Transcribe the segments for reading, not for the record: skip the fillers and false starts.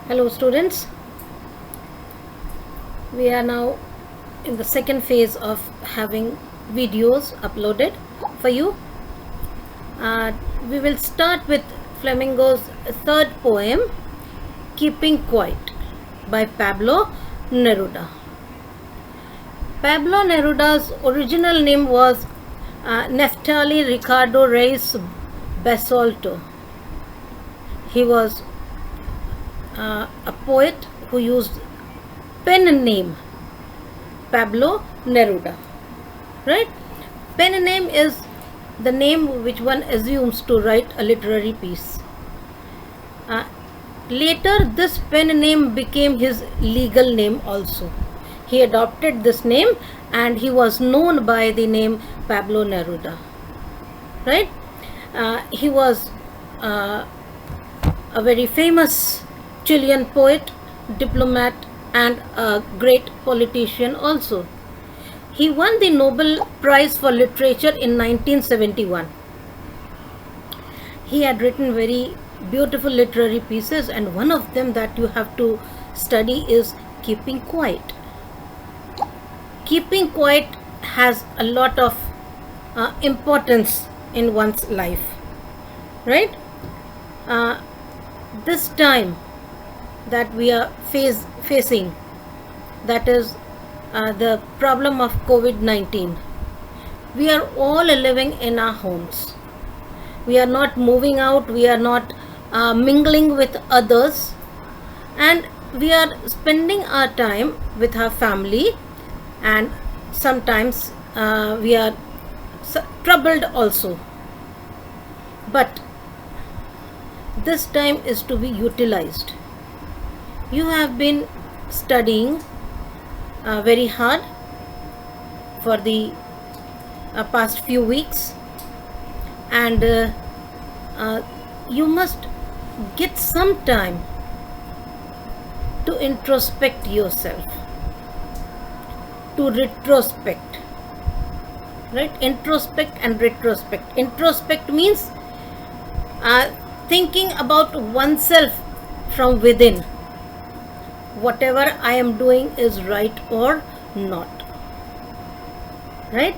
Hello students, we are now in the second phase of having videos uploaded for you. We will start with Flamingo's third poem, Keeping Quiet by Pablo Neruda. Pablo Neruda's original name was Neftali Ricardo Reis Basolto. He was a poet who used pen name Pablo Neruda, right? Pen name is the name which one assumes to write a literary piece. Later this pen name became his legal name also. He adopted this name and he was known by the name Pablo Neruda, right? He was a very famous Chilean poet, diplomat, and a great politician also. He won the Nobel Prize for Literature in 1971. He had written very beautiful literary pieces, and one of them that you have to study is Keeping Quiet. Keeping quiet has a lot of importance in one's life, right? This time that we are facing, that is the problem of COVID-19. We are all living in our homes. We are not moving out, we are not mingling with others, and we are spending our time with our family, and sometimes we are troubled also. But this time is to be utilized. You have been studying very hard for the past few weeks, and you must get some time to introspect yourself, to retrospect, right? Introspect and retrospect. Introspect means thinking about oneself from within. Whatever I am doing is right or not, right?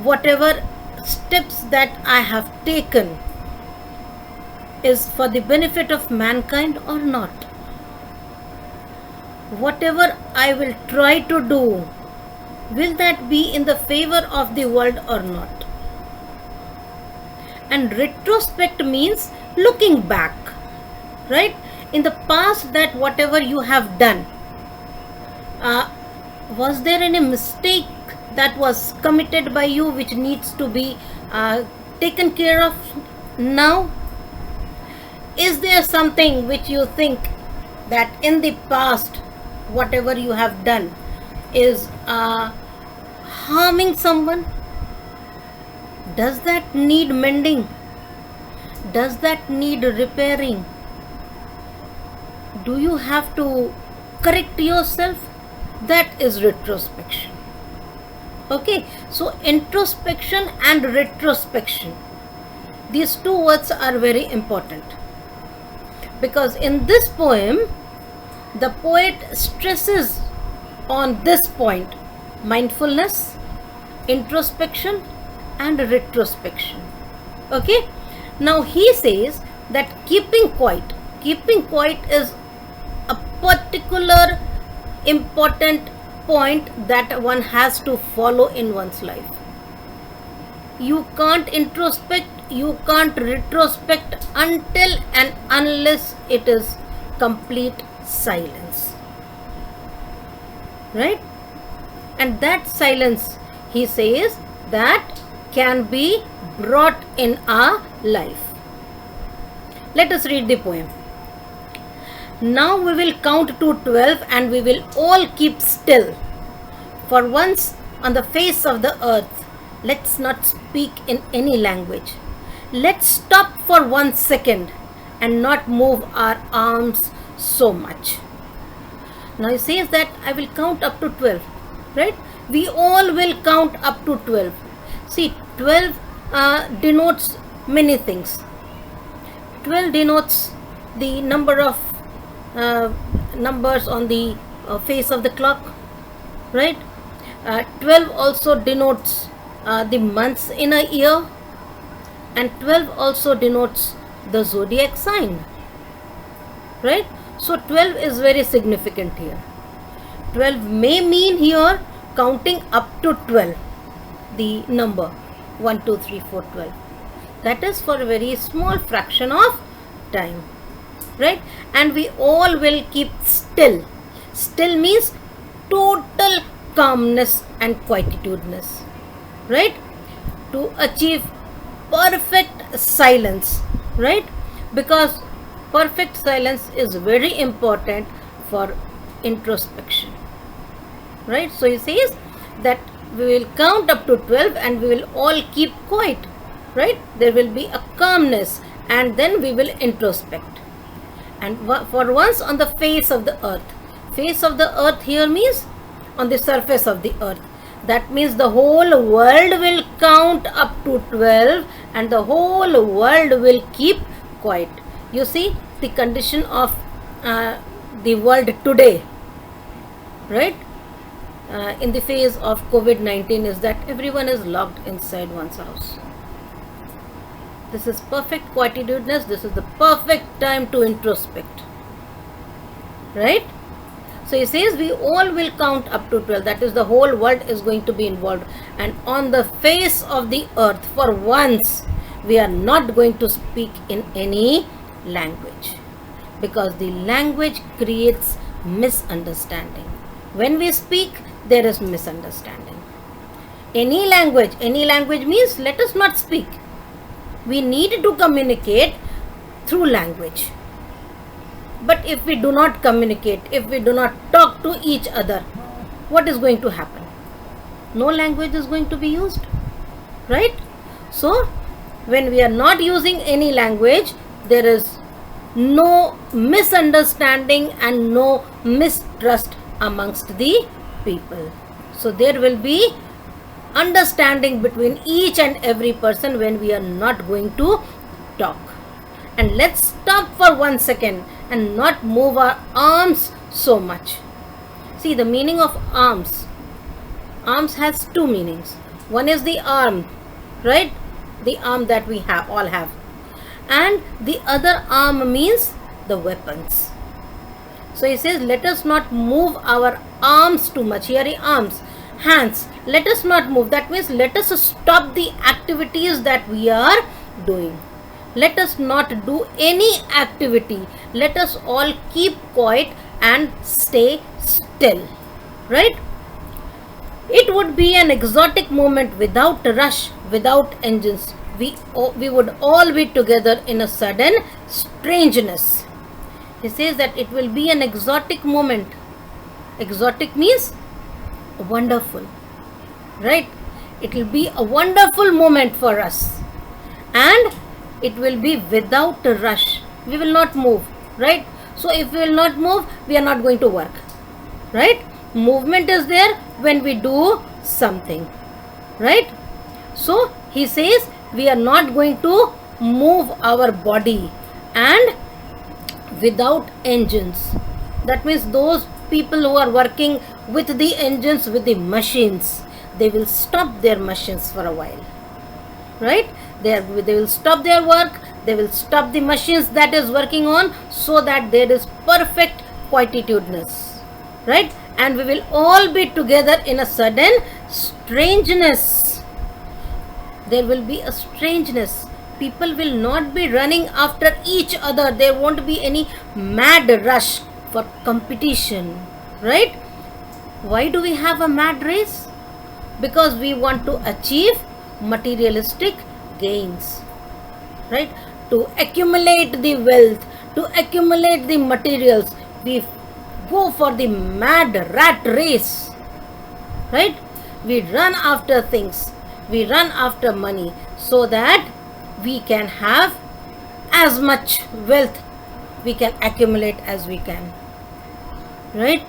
Whatever steps that I have taken is for the benefit of mankind or not. Whatever I will try to do, will that be in the favor of the world or not? And retrospect means looking back, right? In the past, that whatever you have done, was there any mistake that was committed by you which needs to be taken care of now? Is there something which you think that in the past whatever you have done is harming someone? Does that need mending? Does that need repairing? Do you have to correct yourself? That is retrospection. Okay, so introspection and retrospection, these two words are very important, because in this poem the poet stresses on this point: mindfulness, introspection and retrospection. Okay, now he says that keeping quiet is a particular important point that one has to follow in one's life. You can't introspect, you can't retrospect until and unless it is complete silence, right? And that silence, he says, that can be brought in our life. Let us read the poem. Now we will count to 12 and we will all keep still. For once on the face of the earth, let's not speak in any language. Let's stop for 1 second and not move our arms so much. Now he says that I will count up to 12, right? We all will count up to 12. See, 12 denotes many things. 12 denotes the number of numbers on the face of the clock, right? 12 also denotes the months in a year, and 12 also denotes the zodiac sign, right? So 12 is very significant here. 12 may mean here counting up to 12, the number 1 2 3 4 12. That is for a very small fraction of time, right? And we all will keep still. Still means total calmness and quietitudeness, right? To achieve perfect silence, right? Because perfect silence is very important for introspection, right? So he says that we will count up to 12 and we will all keep quiet, right? There will be a calmness and then we will introspect. And for once on the face of the earth. Face of the earth here means on the surface of the earth. That means the whole world will count up to 12 and the whole world will keep quiet. You see the condition of the world today, right? In the phase of COVID-19 is that everyone is locked inside one's house. This is perfect quietitudeness. This is the perfect time to introspect, right? So he says we all will count up to 12. That is, the whole world is going to be involved. And on the face of the earth, for once, we are not going to speak in any language, because the language creates misunderstanding. When we speak, there is misunderstanding. Any language means let us not speak. We need to communicate through language. But if we do not communicate, if we do not talk to each other, what is going to happen? No language is going to be used, right? So when we are not using any language, there is no misunderstanding and no mistrust amongst the people. So there will be understanding between each and every person when we are not going to talk. And let's stop for 1 second and not move our arms so much. See the meaning of arms. Arms has two meanings. One is the arm, right? The arm that we all have. And the other arm means the weapons. So he says, let us not move our arms too much. Here are arms, hands. Let us not move. That means let us stop the activities that we are doing. Let us not do any activity. Let us all keep quiet and stay still, right? It would be an exotic moment without rush, without engines. We would all be together in a sudden strangeness. He says that it will be an exotic moment. Exotic means wonderful, right? It will be a wonderful moment for us, and it will be without a rush. We will not move, right? So if we will not move, we are not going to work, right? Movement is there when we do something, right? So he says we are not going to move our body, and without engines. That means those people who are working with the engines, with the machines, they will stop their machines for a while, right? They will stop their work, they will stop the machines that is working on, so that there is perfect quietitudeness, right? And we will all be together in a sudden strangeness. There will be a strangeness. People will not be running after each other. There won't be any mad rush for competition, right? Why do we have a mad race? Because we want to achieve materialistic gains, right? To accumulate the wealth, to accumulate the materials, we go for the mad rat race, right? We run after things, we run after money, so that we can have as much wealth we can accumulate as we can, right?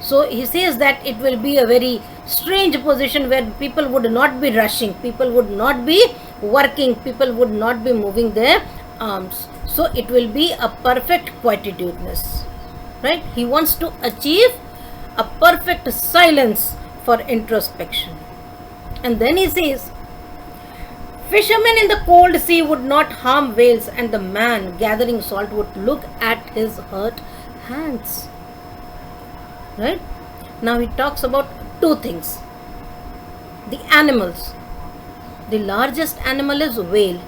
So he says that it will be a very strange position where people would not be rushing, people would not be working, people would not be moving their arms. So it will be a perfect quietitudeness. right? He wants to achieve a perfect silence for introspection. And then he says, fishermen in the cold sea would not harm whales, and the man gathering salt would look at his hurt hands. Right? Now he talks about two things. The animals. The largest animal is whale.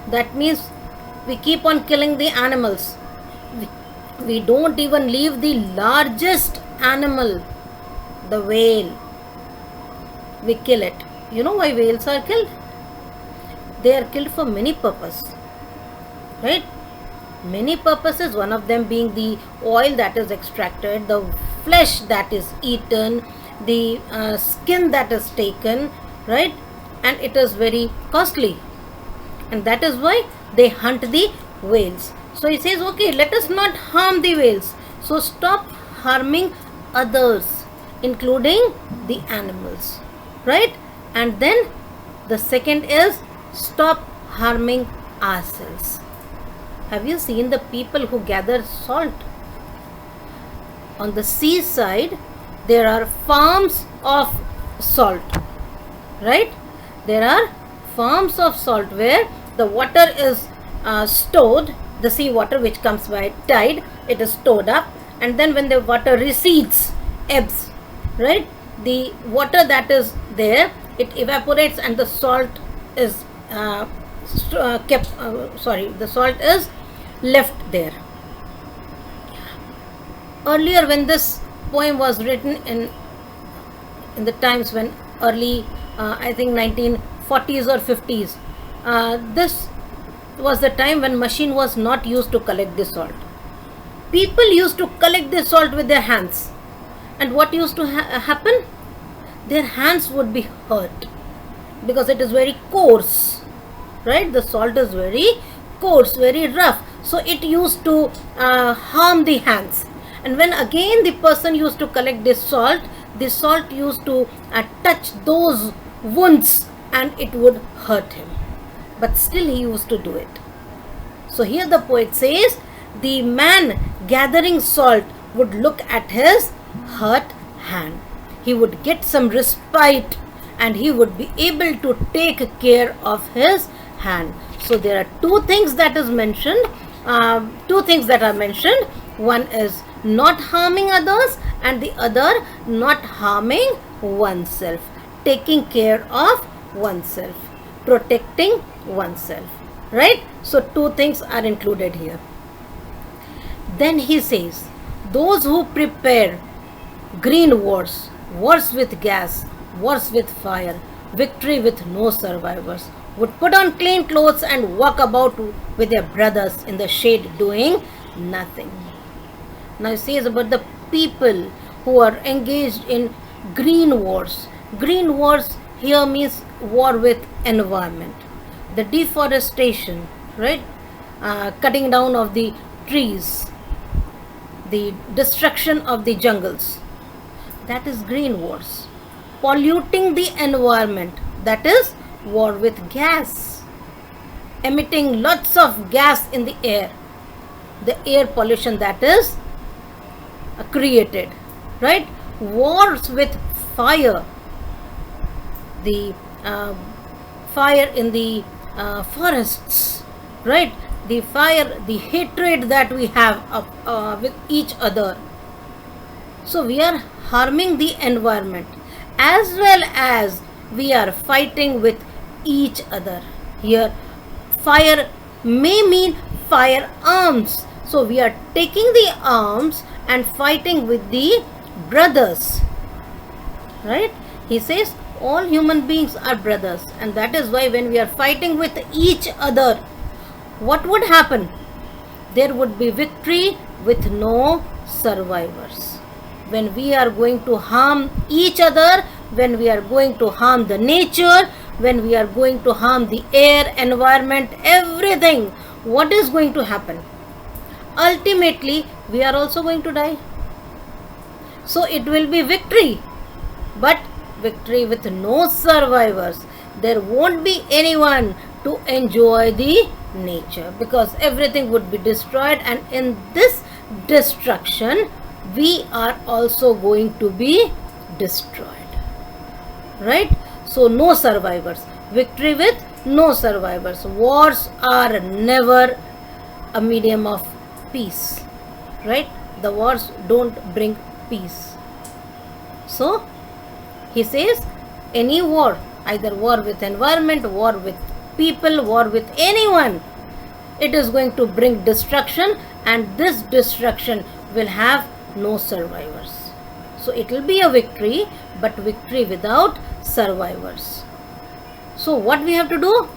That means we keep on killing the animals. We don't even leave the largest animal, the whale. We kill it. You know why whales are killed? They are killed for many purposes, right? Many purposes, one of them being the oil that is extracted, the flesh that is eaten, the skin that is taken, right? And it is very costly, and that is why they hunt the whales. So he says, okay, let us not harm the whales. So stop harming others, including the animals, right? And then the second is, stop harming ourselves. Have you seen the people who gather salt? On the seaside, there are farms of salt, right? There are farms of salt where the water is stored, the sea water which comes by tide, it is stored up, and then when the water recedes, ebbs, right? The water that is there, it evaporates, and the salt is the salt is left there. Earlier, when this poem was written in the times when early, I think 1940s or 50s, this was the time when machine was not used to collect the salt. People used to collect the salt with their hands, and what used to happen? Their hands would be hurt because it is very coarse, right? The salt is very coarse, very rough, so it used to harm the hands. And when again the person used to collect this salt used to touch those wounds, and it would hurt him, but still he used to do it. So here the poet says, the man gathering salt would look at his hurt hand. He would get some respite, and he would be able to take care of his hand. So there are two things that are mentioned. One is not harming others, and the other not harming oneself, taking care of oneself, protecting oneself, right? So two things are included here. Then he says, those who prepare green wars, wars with gas, wars with fire, victory with no survivors, would put on clean clothes and walk about with their brothers in the shade doing nothing. Now he says about the people who are engaged in green wars. Green wars here means war with environment, the deforestation, right? Cutting down of the trees, the destruction of the jungles. That is green wars. Polluting the environment, that is war with gas. Emitting lots of gas in the air, the air pollution that is created, right? Wars with fire, the fire in the forests, right? The fire, the hatred that we have with each other. So we are harming the environment, as well as we are fighting with each other. Here fire may mean firearms, so we are taking the arms and fighting with the brothers, right? He says all human beings are brothers, and that is why when we are fighting with each other, what would happen? There would be victory with no survivors. When we are going to harm each other, when we are going to harm the nature, when we are going to harm the air, environment, everything, what is going to happen? Ultimately, we are also going to die. So it will be victory, but victory with no survivors. There won't be anyone to enjoy the nature, because everything would be destroyed, and in this destruction, we are also going to be destroyed. Right? So no survivors. Victory with no survivors. Wars are never a medium of peace. Right? The wars don't bring peace. So he says any war, either war with environment, war with people, war with anyone, it is going to bring destruction, and this destruction will have no survivors. So it will be a victory, but victory without survivors. So what we have to do?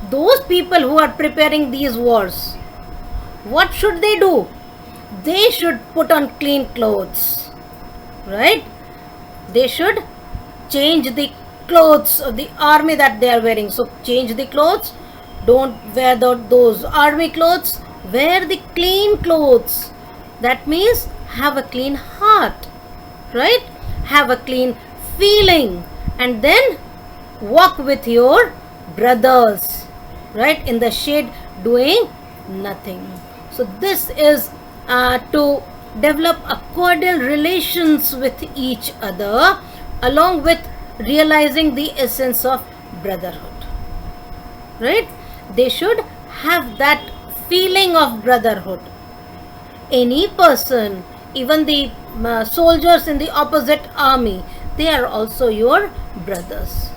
Those people who are preparing these wars, what should they do? They should put on clean clothes, right? They should change the clothes of the army that they are wearing. So change the clothes. Don't wear those army clothes. Wear the clean clothes. That means have a clean heart, right? Have a clean feeling, and then walk with your brothers, right, in the shade doing nothing. So this is to develop a cordial relations with each other, along with realizing the essence of brotherhood, right? They should have that feeling of brotherhood. Any person, even the soldiers in the opposite army, they are also your brothers,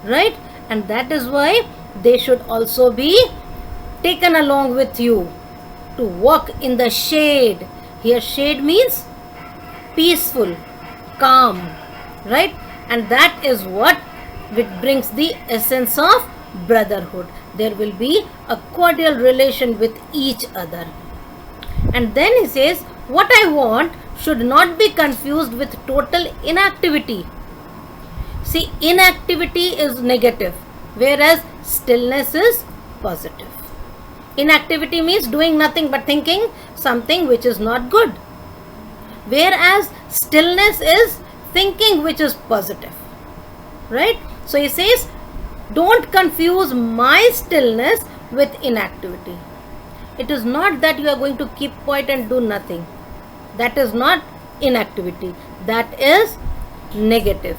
right? And that is why they should also be taken along with you to walk in the shade. Here shade means peaceful, calm, right? And that is what brings the essence of brotherhood. There will be a cordial relation with each other. And then he says, what I want should not be confused with total inactivity. See, inactivity is negative, whereas stillness is positive. Inactivity means doing nothing but thinking something which is not good, whereas stillness is thinking which is positive, right? So he says, don't confuse my stillness with inactivity. It is not that you are going to keep quiet and do nothing. That is not inactivity. That is negative.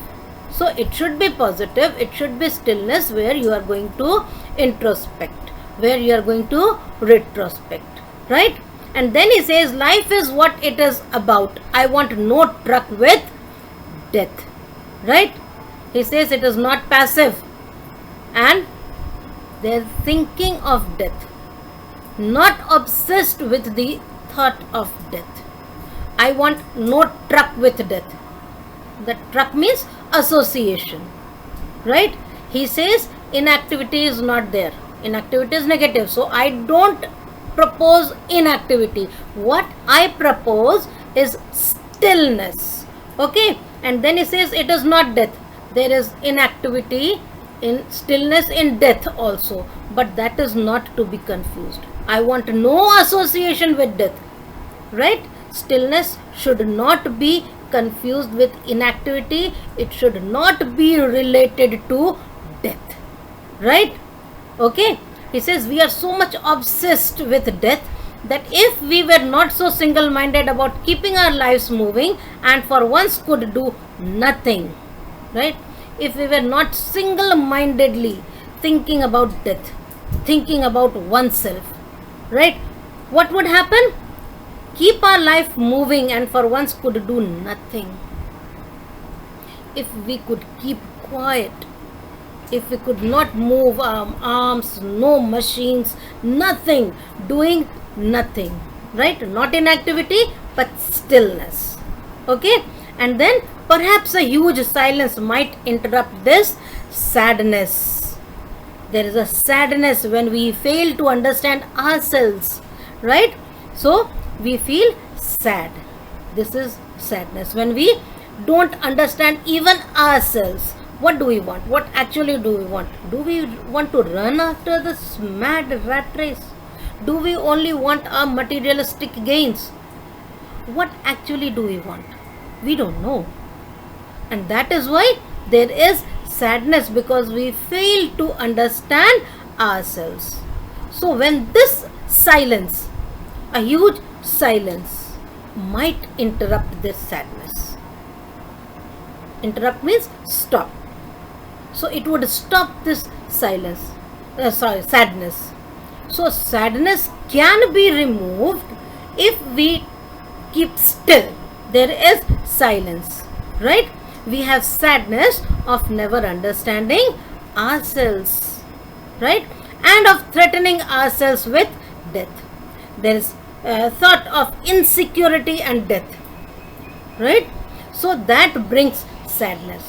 So it should be positive. It should be stillness, where you are going to introspect, where you are going to retrospect, right? And then he says, life is what it is about. I want no truck with death, right? He says it is not passive, and they are thinking of death, not obsessed with the thought of death. I want no truck with death. The truck means association, right? He says inactivity is not there. Inactivity is negative. So I don't propose inactivity. What I propose is stillness. Okay? And then he says it is not death. There is inactivity in stillness, in death also. But that is not to be confused. I want no association with death. Right? Stillness should not be confused with inactivity. It should not be related to death. Right? Okay? He says we are so much obsessed with death that if we were not so single-minded about keeping our lives moving and for once could do nothing, right? If we were not single-mindedly thinking about death, thinking about oneself, right? What would happen? Keep our life moving and for once could do nothing. If we could keep quiet, if we could not move our arms, no machines, nothing, doing nothing, right? Not inactivity, but stillness. Okay? And then perhaps a huge silence might interrupt this sadness. There is a sadness when we fail to understand ourselves, right? So we feel sad. This is sadness. When we don't understand even ourselves. What do we want? What actually do we want? Do we want to run after this mad rat race? Do we only want our materialistic gains? What actually do we want? We don't know. And that is why there is sadness, because we fail to understand ourselves. So when this silence, a huge silence might interrupt this sadness. Interrupt means stop. So it would stop this sadness. So sadness can be removed if we keep still. There is silence, right? We have sadness of never understanding ourselves, right? And of threatening ourselves with death. There is a thought of insecurity and death, right? So that brings sadness,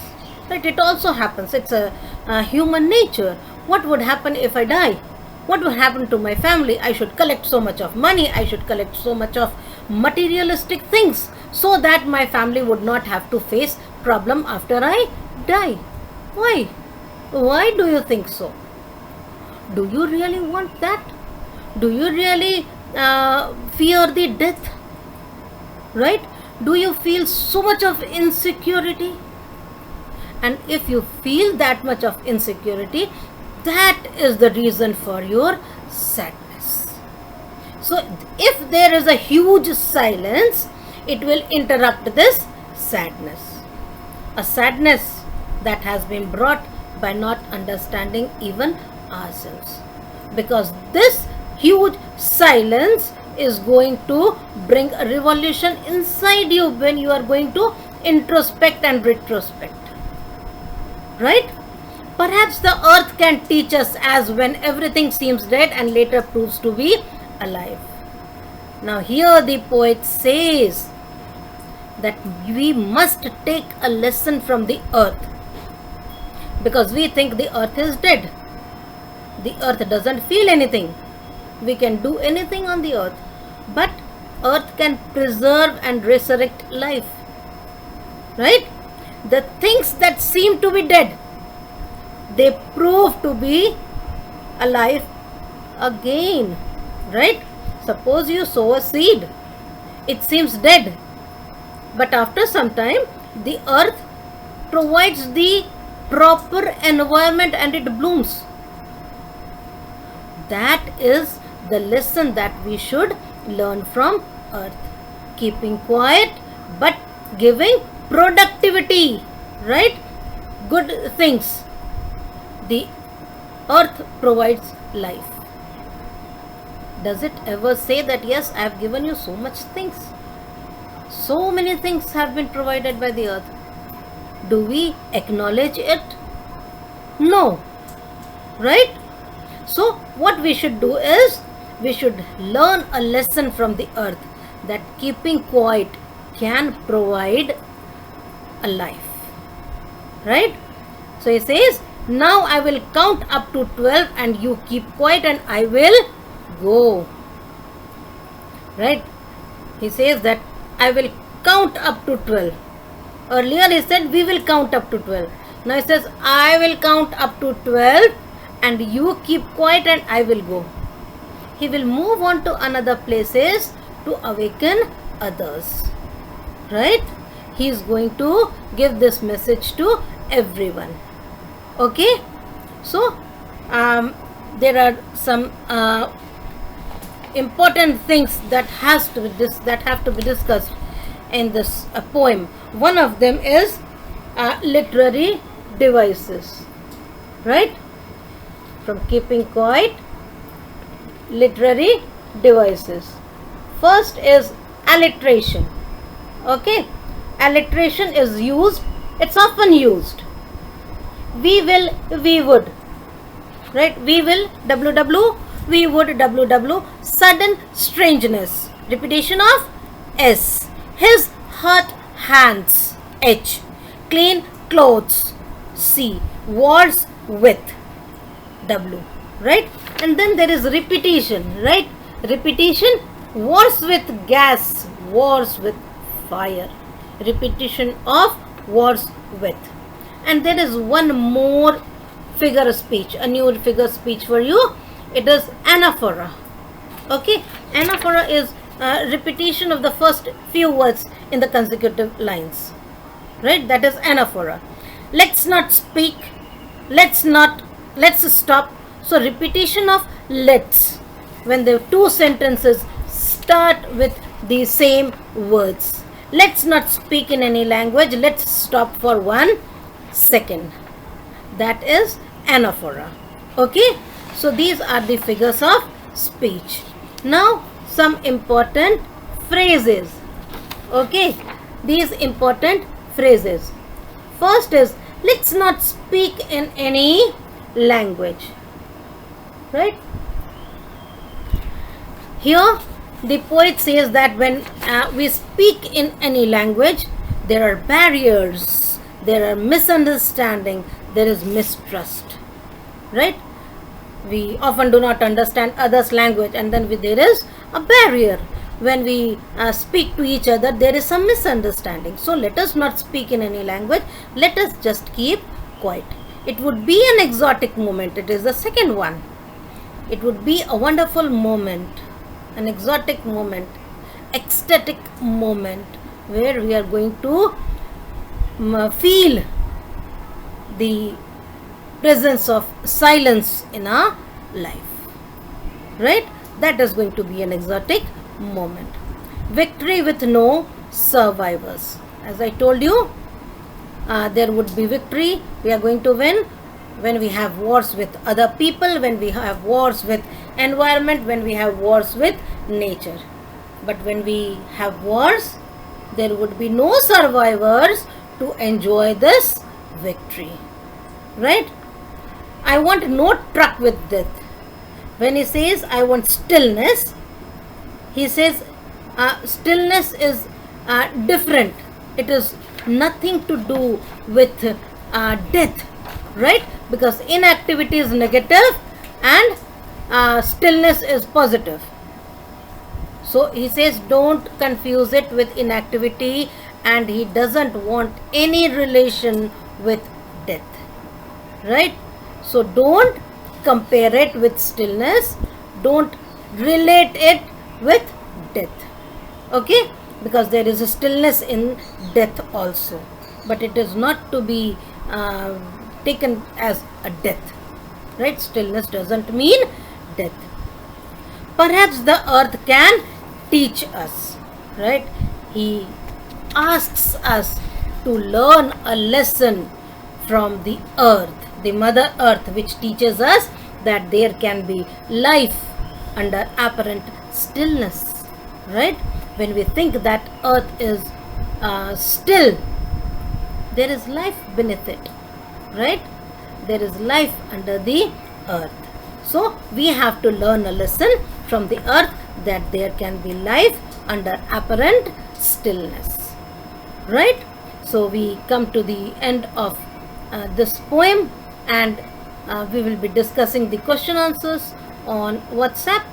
right? It also happens. It's a human nature. What would happen if I die? What would happen to my family? I should collect so much of money. I should collect so much of materialistic things so that my family would not have to face problem after I die. Why? Why do you think so? Do you really want that? Do you really fear the death? Right? Do you feel so much of insecurity? And if you feel that much of insecurity, that is the reason for your sadness. So if there is a huge silence, it will interrupt this sadness. A sadness that has been brought by not understanding even ourselves. Because this huge silence is going to bring a revolution inside you when you are going to introspect and retrospect. Right? Perhaps the earth can teach us as when everything seems dead and later proves to be alive. Now here the poet says that we must take a lesson from the earth, because we think the earth is dead. The earth doesn't feel anything. We can do anything on the earth, but earth can preserve and resurrect life, right? The things that seem to be dead, they prove to be alive again, right? Suppose you sow a seed, it seems dead, but after some time the earth provides the proper environment and it blooms. That is the lesson that we should learn from earth. Keeping quiet but giving productivity, right? Good things. The earth provides life. Does it ever say that, yes, I have given you so much things? So many things have been provided by the earth. Do we acknowledge it? No. Right? So what we should do is, we should learn a lesson from the earth, that keeping quiet can provide a life. Right? So he says, now I will count up to 12 and you keep quiet and I will go. Right? He says that I will count up to 12. Earlier he said we will count up to 12. Now he says I will count up to 12 and you keep quiet and I will go. He will move on to another places to awaken others. Right? He is going to give this message to everyone. Okay? So there are some important things that have to be discussed in this poem. One of them is literary devices, right? From keeping quiet, literary devices. First is alliteration. Okay, alliteration is used. It's often used. We will, we would, right? We will, WW. We would, WW. Sudden strangeness. Repetition of S. His hurt hands. H. Clean clothes. C. Wars with. W. Right? And then there is repetition. Right? Repetition. Wars with gas. Wars with fire. Repetition of wars with. And there is one more figure of speech. A new figure of speech for you. It is anaphora. Okay? Anaphora is repetition of the first few words in the consecutive lines. Right? That is anaphora. Let's not speak. Let's stop. So repetition of let's. When the two sentences start with the same words. Let's not speak in any language. Let's stop for 1 second. That is anaphora. Okay, so these are the figures of speech. Now some important phrases. Okay, these important phrases. First is, let's not speak in any language. Right? Here the poet says that when we speak in any language, there are barriers, there are misunderstanding, there is mistrust. Right? We often do not understand others' language, and then there is a barrier. When we speak to each other, there is some misunderstanding. So let us not speak in any language. Let us just keep quiet. It would be an exotic moment. It is the second one. It would be a wonderful moment, an exotic moment, ecstatic moment, where we are going to feel the presence of silence in our life. Right? That is going to be an exotic moment. Victory with no survivors. As I told you, there would be victory. We are going to win when we have wars with other people, when we have wars with environment, when we have wars with nature. But when we have wars, there would be no survivors to enjoy this victory. Right? I want no truck with death. When he says, I want stillness, he says stillness is different. It is nothing to do with death. Right? Because inactivity is negative and stillness is positive. So he says don't confuse it with inactivity, and he doesn't want any relation with death. Right? So don't compare it with stillness. Don't relate it with death. Okay? Because there is a stillness in death also. But it is not to be taken as a death. Right? Stillness doesn't mean death. Perhaps the earth can teach us. Right? He asks us to learn a lesson from the earth, the mother earth, which teaches us that there can be life under apparent stillness. Right? When we think that earth is still, there is life beneath it. Right? There is life under the earth. So we have to learn a lesson from the earth that there can be life under apparent stillness. Right? So we come to the end of this poem, and we will be discussing the question answers on WhatsApp.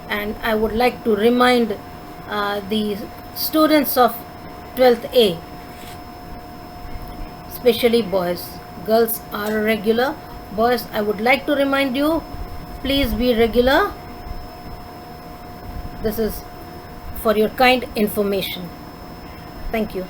And I would like to remind the students of 12th A, especially boys. Girls are regular. Boys, I would like to remind you, please be regular. This is for your kind information. Thank you.